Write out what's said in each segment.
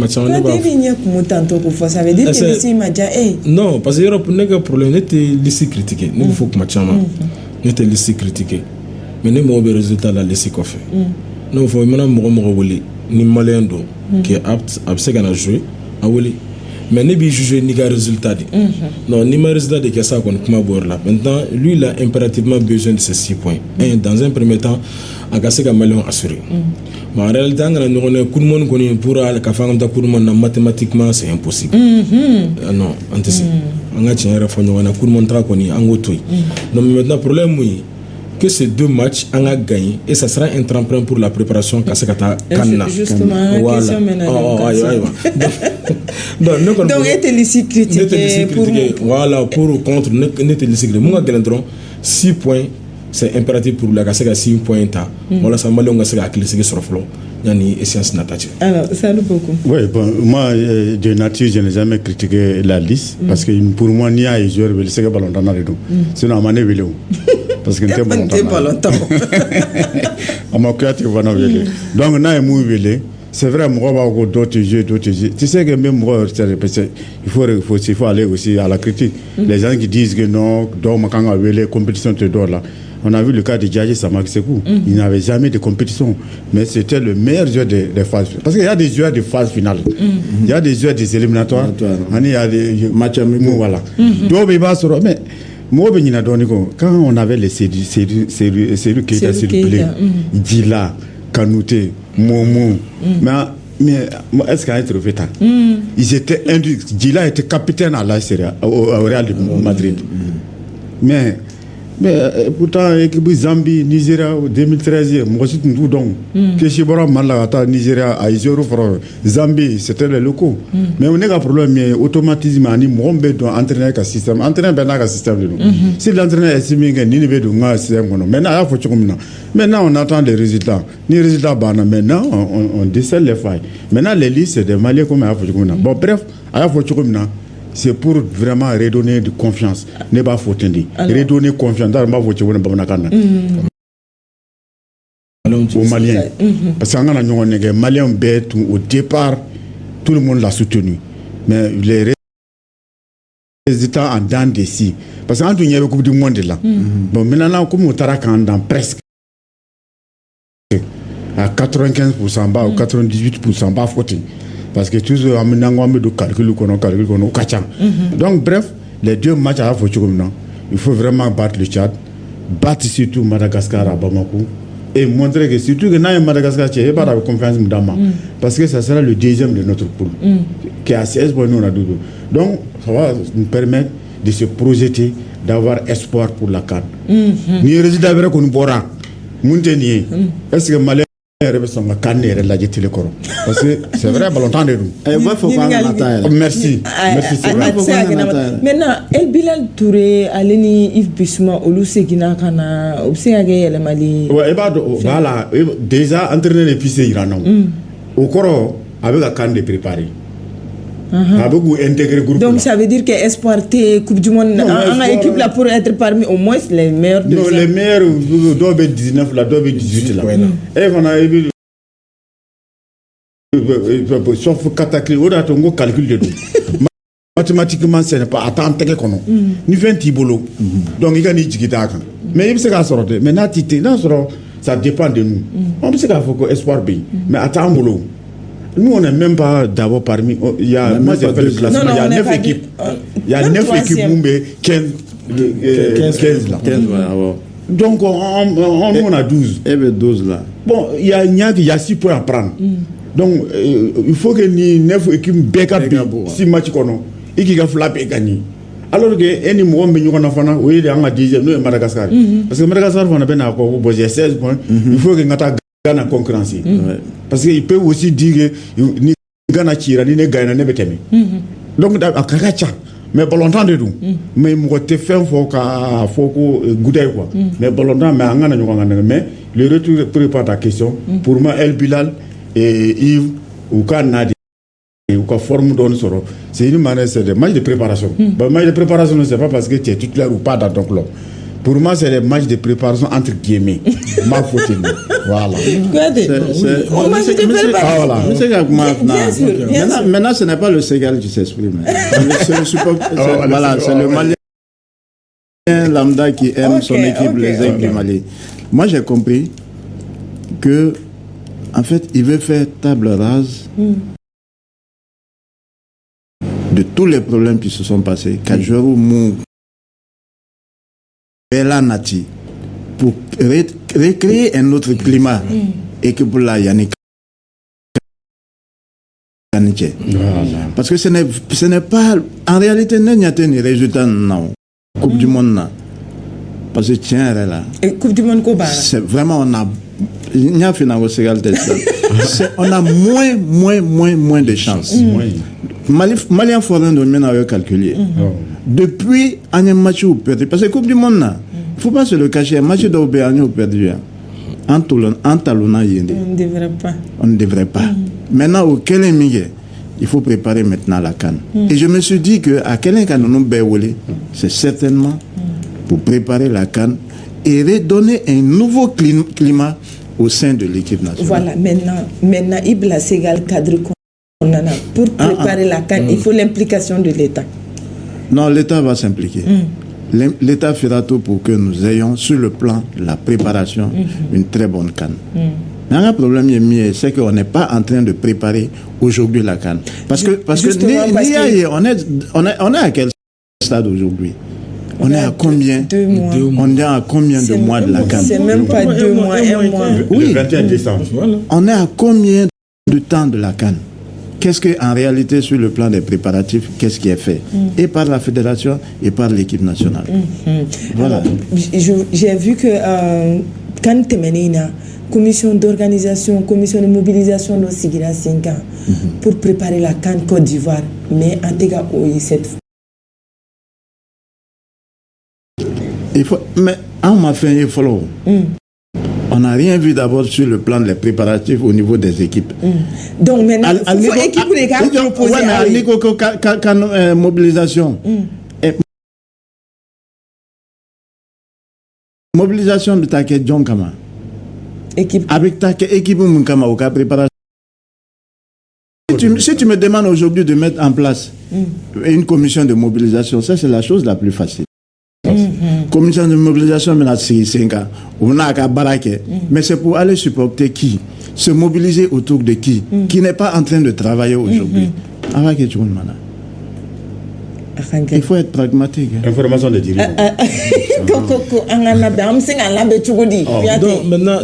Ça veut dire que non, parce que l'Europe n'a pas de problème. Nous sommes laissés critiquer. Nous faut que nous sommes laissés critiquer. Mais nous avons des résultats là laissés quoi faire. Nous faut maintenant ni malien qui est apte à se jouer à Woli. Mais nous avons jugé ni résultat. Non, ni résultat de que ça qu'on comment là. Maintenant, lui il a impérativement besoin de ces 6 points. Dans un premier temps, à casser comme malien assuré. Mais en réalité, on a tout le monde connaît pour aller à faire tout le monde mathématiquement c'est impossible. Non, on a tient à faire tout le monde connaît en auto. Donc maintenant problème oui que ces 2 matchs on a gagné et ça sera un tremplin pour la préparation à Kanna. Justement, voilà. Donc était ici critiqué pour voilà pour ou contre n'était ici critiqué. Moi gagnons 6 points. C'est impératif pour la Kaseka 6 points. Voilà, ça m'a donné à cliquer sur le flot. Il y a une science nature. Alors, salut beaucoup. Oui, bon, moi, de nature, je n'ai jamais critiqué la liste. Parce que pour moi, il y a des joueurs qui sont ballon dans le dos. Sinon, on m'a dit parce que n'était pas longtemps. On m'a créé donc, on a mouillé. C'est vrai, moi, on va d'autres jeux. Tu sais que même moi, il faut aller aussi à la critique. Les gens qui disent que non, quand on a les compétitions de d'or là. On a vu le cas de Djadji Samaksekou. Il n'avait jamais de compétition. Mais c'était le meilleur joueur des phases. Parce qu'il y a des joueurs de phase finale. Il y a des joueurs des éliminatoires. Il y a des matchs amicaux. Voilà. Donc, il va se mais moi, quand on avait les séries qui étaient circulées, Djila, Kanouté, Momo, mais est-ce qu'il y a un trophée? Ils étaient Djila était capitaine à la Serie au Real de Madrid. Mais pourtant, l'équipe Zambie, Nigeria, 2013, moi aussi, tout donc. Que Chibora Malata, Nigeria, à Isoro, Zambie, c'était les locaux. Mais on a un problème, mais automatiquement, on doit entraîner un système. Entraîner un système. Si l'entraîneur est similaire, il n'y a pas de système. Maintenant, on attend des résultats. Les résultats, maintenant, on décèle les failles. Maintenant, les listes, c'est des Maliens comme à bon, bref, à c'est pour vraiment redonner de confiance. Ne pas faut tenir. Redonner confiance. Dans ma voiture, on va aux Maliens. Parce qu'on a les Maliens bêtes au départ, tout le monde l'a soutenu. Mais les résultats en dents d'ici. Parce qu'en tout il y a beaucoup de monde là. Bon, maintenant, comme on t'a dans presque à 95% bas ou 98% bas faute. Parce que tous les gens ont calcul au Kachan. Donc, bref, les 2 matchs à la photo, il faut vraiment battre le Tchad, battre surtout Madagascar à Bamako et montrer que surtout que dans Madagascar, il n'y a pas de confiance dans parce que ça sera le 2e de notre poule, qui est à 16 points. Donc, ça va nous permettre de se projeter, d'avoir espoir pour la CAN. Ni résultat vrai qu'on pourra. Est-ce que Malais parce que c'est vrai, longtemps de nous. Merci. Maintenant, El Bilal Touré, Aleni Yves Bissouma, Oluseguina Kana, Obséagé, le Mali. Voilà, déjà entraîné les pistes iranais. Au corps, avec la canne de préparer. Donc ça veut dire que Espoir Coupe du Monde, on a équipe là pour être parmi au moins les meilleurs. Non, les meilleurs, doivent 19 là, doivent 18 là. Et on a eu sauf cataclysme, on a un calcul de nous. Mathématiquement, ce n'est pas attendre que qu'on ni fait un tibolo. Donc il y a ni jigidaka. Mais il sait qu'à sortir. Mais natité, ça dépend de nous. On sait qu'il faut que Espoir B. Mais attends boulot. Nous, on n'est même pas d'abord parmi. Il y a, moi, j'ai fait le classement. Il y a 9 équipes. Il y a 9 équipes, 15 là. Donc, on a 12. Et bien 12 là. Bon, il y a 6 points à prendre. Donc, il faut que les 9 équipes bécapent 6 matchs qu'on a. Et qui a flappé et gagné. Alors que, any moment, nous avons fait, oui, il y a un 10e, nous, Madagascar. Parce que Madagascar, on a bien 16 points. Il faut que nous Ghana concurrence. Parce qu'il peut aussi dire que ni Ghana tire ni Ghana ne beteme. Donc à Kakacha mais pas longtemps de nous. Mais moi te fait faut que goûter quoi. Mais pas longtemps mais angana mais le retour prépare ta question. Pour moi El Bilal et Yves ou Kanadi ou quoi forme donne soro. C'est une manière c'est des matchs de préparation. Match de préparation c'est pas parce que tu es titulaire ou pas dans ton club. Pour moi, c'est les matchs de préparation entre guillemets. Ma faute. Voilà. Maintenant, ce n'est pas le Sénégal qui s'exprime. Voilà, c'est le Malien lambda qui aime son équipe, les aigles du Mali. Moi, j'ai compris que, en fait, il veut faire table rase de tous les problèmes qui se sont passés. Kajuru Mou, Bella Nati, pour recréer un autre climat et que pour la Yannick. Parce que ce n'est pas, en réalité, il n'y a pas de résultat non. Coupe du monde, parce que tiens, là. Et Coupe du monde, quoi? C'est vraiment, on a. Il y a finalement on a moins de chance. Malien forain de maintenant avait calculé. Depuis un match où perdu, parce que Coupe du monde, il ne faut pas se le cacher, un match d'Aubéani ou perdu. En talonnant, on ne devrait pas. Maintenant, au Kélémigue, il faut préparer maintenant la CAN. Et je me suis dit qu'à quelqu'un qui nous béoulé, c'est certainement pour préparer la CAN et redonner un nouveau climat au sein de l'équipe nationale. Voilà, maintenant, il a Ségal cadre qu'on a pour préparer la CAN. Il faut l'implication de l'État. Non, l'État va s'impliquer. L'État fera tout pour que nous ayons sur le plan de la préparation une très bonne CAN. Mais un problème, c'est qu'on n'est pas en train de préparer aujourd'hui la CAN. Parce que on est à quel stade aujourd'hui? On est à combien? 2 mois. On est à combien de mois de la CAN? C'est même pas 2 mois, 1 mois. Oui. Le 21 décembre. Voilà. On est à combien de temps de la CAN? Qu'est-ce qu'en réalité, sur le plan des préparatifs, qu'est-ce qui est fait? Et par la fédération et par l'équipe nationale. Voilà. Alors, j'ai vu que quand tu es commission d'organisation, commission de mobilisation de Sigira 5 ans pour préparer la CAN Côte d'Ivoire. Mais en tout cas, cette fois. Mais on m'a fait un follow. On n'a rien vu d'abord sur le plan des préparatifs au niveau des équipes. Donc maintenant, il faut équipe les gars proposer à mobilisation. Mobilisation de ta John Kama. Avec ta équipe Munkama au cas préparation. Si tu me demandes aujourd'hui de mettre en place une commission de mobilisation, ça c'est la chose la plus facile. Commission de mobilisation, maintenant, c'est 5 ans. On a qu'à baraquer. Mais c'est pour aller supporter qui? Se mobiliser autour de qui? Qui n'est pas en train de travailler aujourd'hui. Il faut être pragmatique. Information de dirigeants. Donc maintenant,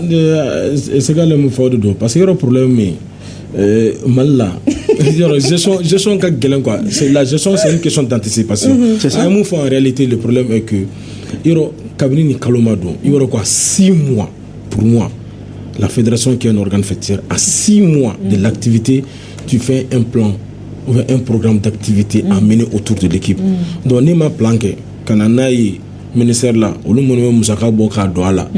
c'est quand même fort de dos. Parce qu'il y a un problème. Mal là. Gestion quoi. La gestion, c'est une question d'anticipation. En réalité, le problème est que il y aura quoi 6 mois pour moi. La fédération qui est un organe fêtière, à 6 mois de l'activité, tu fais un plan ou un programme d'activité à mener autour de l'équipe. Donc, on m'a planqué quand on a eu ministère là, on a musaka boka douala.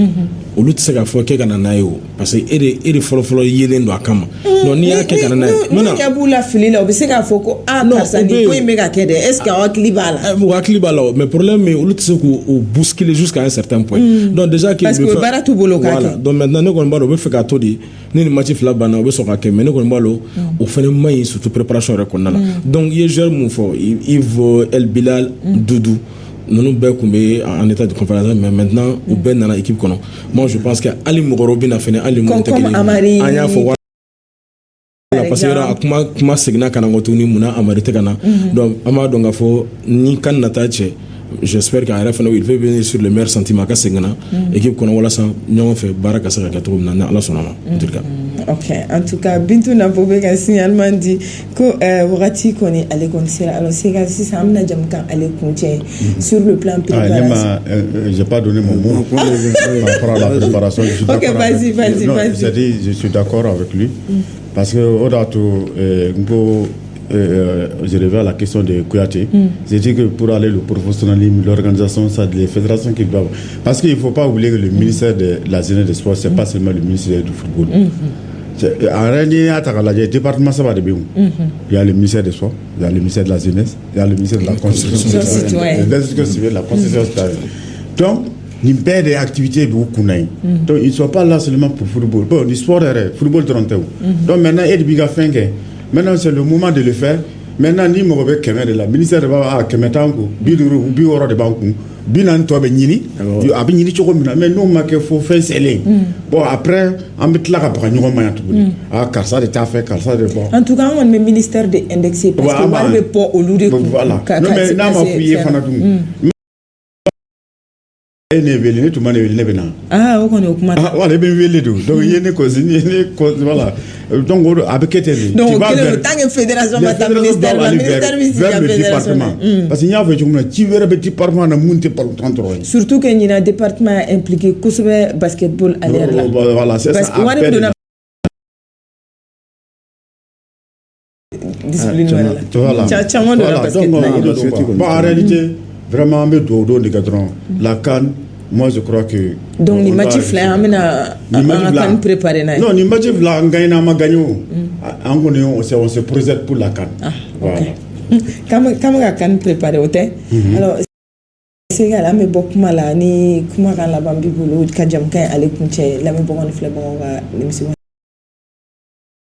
On a dit que kananayo parce que il follow yelen do akama. Non ni a ke kananayo. Non il y a boula fili là, on sait qu'il faut ko ah personne ko imega kede. Est-ce qu'il y a klibala? Wa klibala, mais problème mais on a dit ko bousculer jusqu'à un certain point. Donc déjà que parce que bara tout bolo ka. Voilà. Donc maintenant nous on va le faire to di ni match là bana on soka ke mais nous on va le au fait mai surtout préparation reconnaître. Donc il gère mon fort Yves El Bilal Doudou. Nous sommes en état de conférence, mais maintenant, nous sommes dans l'équipe. Moi, je pense qu'Ali Mourobin a fait Ali Amari. Parce que kuma segna kana ngotuni muna amarite kana donc ama donga fo ni kan natache j'espère qu'à la fin il va venir sur le meilleur sentiment ka segna équipe kono wala sa ñoo fait baraka sa ka to na Allah sonama en tout cas. Ok, en tout cas, Bintou n'a pas eu un signalement dit que Wurati connaît à l'école. Alors, c'est que si ça m'a dit qu'on sur le plan préparation. Je n'ai pas donné mon mot par rapport à la préparation. Ok, vas-y. Je suis d'accord avec lui. Parce que, je reviens à la question de Kouyaté. J'ai dit que pour aller le professionnalisme, l'organisation, ça, les fédérations qui doivent. Parce qu'il ne faut pas oublier que le ministère de la Jeunesse et des Sports, ce n'est pas seulement le ministère du football. En réalité, le département, ça va de bien. Il y a le ministère des Sports, il y a le ministère de la Jeunesse, il y a le ministère de la Constitution citoyenne. La Constitution citoyenne. Donc, nin bɛɛ de activité b'u kunna ye donc ils sont pas là seulement pour football bon ni sport yɛrɛ football dɔrɔn tɛ o donc maintenant e de b'i ka fɛn kɛ maintenant c'est le moment de le faire maintenant ni mɔgɔ bɛ 100 de la ministère de b'a 100 t'an kun 50 ou 60 de b'an kun 40 tɔ bɛ ɲini a bɛ ɲini cogo min na mais n'o ma kɛ fo fɛn sɛlen bon après an bɛ tila ka baga ɲɔgɔn ma yan tuguni karisa de t'a fɛ karisa de bon en tout cas an kɔni bɛ ministère de indexé parce que wari bɛ bɔ olu de kun voilà non mais n'a ma fɔ i ye fana dun e ne wele ne tun ma ne wele ne bɛ na o kɔni o kuma tɛ wala e bɛ n wele de donc i ye ne kɔsi ni ne kɔsi voilà donc o a bɛ kɛ ten de donc kelen tant que fédération ma taa ministère la ministère bɛ sigi ka fédération na parce que n y'a fɔ cogo min na ci wɛrɛ bɛ département na mun tɛ palon dɔrɔn ye surtout que ɲina département impliqué kosɛbɛ basketball à l'air la voilà c'est ça parce que wari min donna discipline wɛrɛ la caman donna basketball bon en réalité vraiment an bɛ dugawu don de kɛ dɔrɔn la CAN moi je crois que donc ni match fila an bɛna an ka CAN préparer n'a ye non ni match fila an gagné an ma gagné o an kɔni on se projette pour la CAN voilà k'an bɛ ka CAN préparer o tɛ alors Sénégal an bɛ bɔ kuma la ni kumakan laban b'i bolo ka jamukan ye ale kuncɛ lamɛnbagaw ni filɛbagaw ka émission